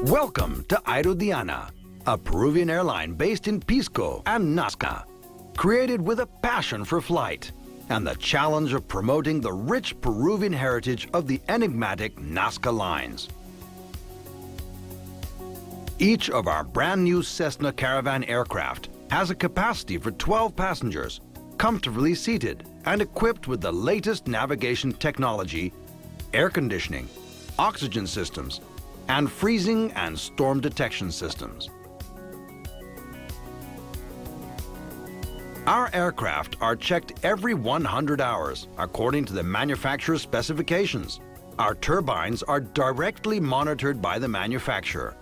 Welcome to Aerodiana, a Peruvian airline based in Pisco and Nasca, created with a passion for flight and the challenge of promoting the rich Peruvian heritage of the enigmatic Nasca Lines. Each of our brand new Cessna Caravan aircraft has a capacity for 12 passengers, comfortably seated and equipped with the latest navigation technology, air conditioning, oxygen systems, and freezing and storm detection systems. Our aircraft are checked every 100 hours according to the manufacturer's specifications. Our turbines are directly monitored by the manufacturer.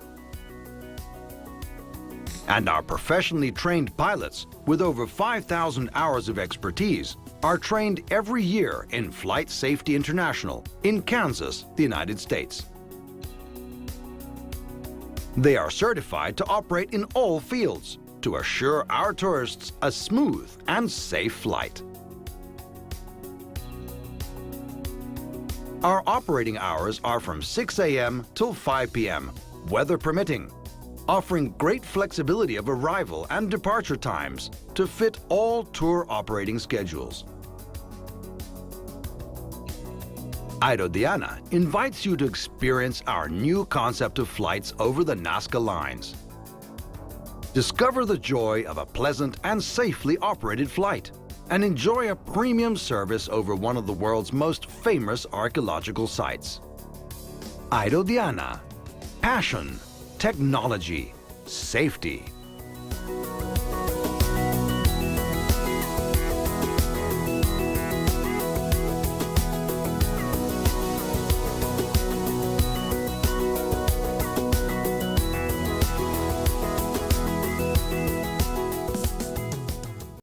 And our professionally trained pilots, with over 5,000 hours of expertise, are trained every year in Flight Safety International in Kansas, the United States. They are certified to operate in all fields to assure our tourists a smooth and safe flight. Our operating hours are from 6 a.m. till 5 p.m., weather permitting, offering great flexibility of arrival and departure times to fit all tour operating schedules. Aerodiana invites you to experience our new concept of flights over the Nasca Lines. Discover the joy of a pleasant and safely operated flight and enjoy a premium service over one of the world's most famous archaeological sites. Aerodiana. Passion, technology, safety.